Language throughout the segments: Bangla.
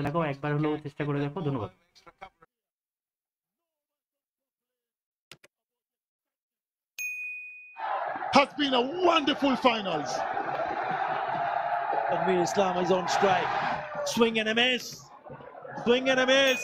লাগাও, একবার হলেও চেষ্টা করে দেখো। ধন্যবাদ। Has been a wonderful finals. Tanveer Islam is on strike. Swing and a miss. Swing and a miss.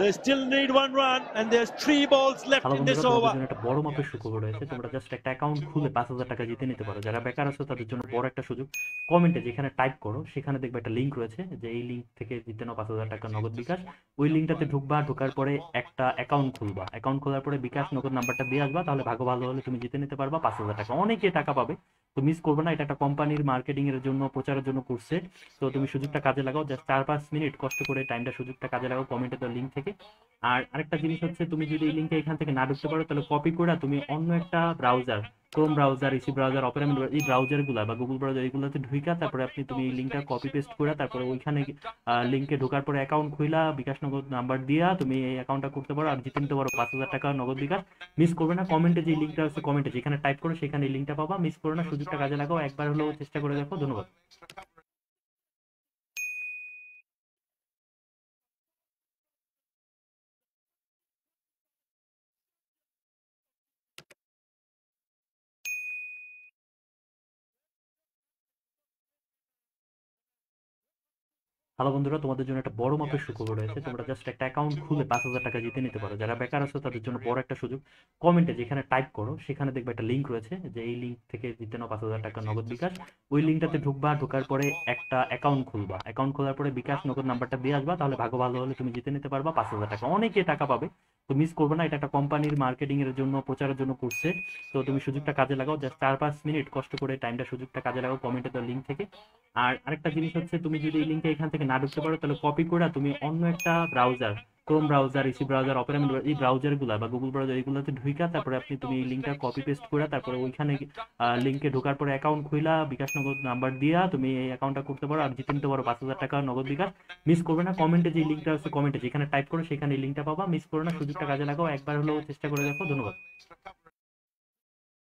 They still need one run and there's 3 balls left hello in this বন্ধুরা, তোমাদের over. জন্য একটা বড় মাপের সুখবর রয়েছে। তোমরা জাস্ট একটা অ্যাকাউন্ট খুলে 5,000 টাকা জিতে নিতে পারো। যারা বেকার আছো তাদের জন্য বড় একটা সুযোগ। কমেন্টে যেখানে টাইপ করো সেখানে দেখবে একটা লিঙ্ক রয়েছে, যে এই লিঙ্ক থেকে জিতে নাও 5,000 টাকা নগদ বিকাশ। ওই লিঙ্কটাতে ঢুকবা, ঢোকার পরে একটা অ্যাকাউন্ট খুলবা। অ্যাকাউন্ট খোলার পরে বিকাশ নগদ নাম্বারটা দিয়ে আসবা, তাহলে ভাগ্য ভালো হলে তুমি জিতে নিতে পারবা 5,000 টাকা। অনেকে টাকা পাবে, তো মিস করবে না। এটা একটা কোম্পানির মার্কেটিং এর জন্য, প্রচারের জন্য করছে। তো তুমি সুযোগটা কাজে লাগাও। জাস্ট 4-5 মিনিট কষ্ট করে টাইমটা, সুযোগটা কাজে লাগাও। কমেন্টে দেওয়া লিঙ্ক থেকে। আর আরেকটা জিনিস হচ্ছে, তুমি যদি এই লিঙ্কে এখান থেকে না ঢুকতে পারো, তাহলে কপি করে তুমি অন্য একটা browser, Chrome browser, EC browser, Opera browser, এই ব্রাউজার গুলা বা গুগল ব্রাউজার, এইগুলোতে ঢুইকা তারপরে তুমি এই লিঙ্কটা কপি পেস্ট করে তারপরে ওইখানে লিঙ্কে ঢোকার পরে অ্যাকাউন্ট খুইলা বিকাশ নগদ নাম্বার দিয়া তুমি এই অ্যাকাউন্টটা করতে পারো আর জিতে নিতে পারো 5,000 টাকা নগদ বিকাশ। মিস করবে না। কমেন্টে যে লিঙ্কটা আছে, কমেন্টে যেখানে টাইপ করো সেখানে এই লিঙ্কটা পাবা। মিস করো না, সুযোগটা কাজে লাগাও, একবার হলেও চেষ্টা করে দেখো। ধন্যবাদ। হ্যালো বন্ধুরা, তোমাদের জন্য একটা বড় মাপের সুখবর রয়েছে। তোমরা জাস্ট একটা অ্যাকাউন্ট খুলে 5,000 টাকা জিতে নিতে পারো। যারা বেকার আছো তাদের জন্য বড় একটা সুযোগ। কমেন্টে যেখানে টাইপ করো সেখানে দেখবে একটা লিঙ্ক রয়েছে, যে এই লিঙ্ক থেকে জিতে নাও 5,000 টাকা নগদ বিকাশ। ওই লিঙ্কটাতে ঢুকবা, ঢোকার পরে একটা অ্যাকাউন্ট খুলবা। অ্যাকাউন্ট খোলার পরে বিকাশ নগদ নাম্বারটা দিয়ে আসবা, তাহলে ভাগ্য ভালো হলে তুমি জিতে নিতে পারবা 5,000 টাকা। অনেকে টাকা পাবে, তো মিস করবে না। এটা একটা কোম্পানির মার্কেটিং এর জন্য, প্রচারের জন্য করছে। তো তুমি সুযোগটা কাজে লাগাও। জাস্ট 4-5 মিনিট কষ্ট করে টাইমটা, সুযোগটা কাজে লাগাও। কমেন্টে দেওয়া লিঙ্ক থেকে। আর আরেকটা জিনিস হচ্ছে, তুমি যদি এই লিঙ্কে এখান থেকে না ঢুকতে পারো, তাহলে কপি করে তুমি অন্য একটা browser, Chrome browser, EC browser, Opera browser, এই ব্রাউজার গুলা বা গুগল ব্রাউজার, এইগুলোতে ঢুইকা তারপরে তুমি এই লিঙ্কটা কপি পেস্ট করে তারপরে ওইখানে লিঙ্কে ঢোকার পরে অ্যাকাউন্ট খুইলা বিকাশ নগদ নাম্বার দিয়া তুমি এই অ্যাকাউন্টটা করতে পারো আর জিতে নিতে পারো 5,000 টাকা নগদ বিকাশ। মিস করবে না। কমেন্টে যে লিঙ্কটা আছে, কমেন্টে যেখানে টাইপ করো সেখানে এই লিঙ্কটা পাবা। মিস করো না, সুযোগটা কাজে লাগাও, একবার হলেও চেষ্টা করে দেখো। ধন্যবাদ।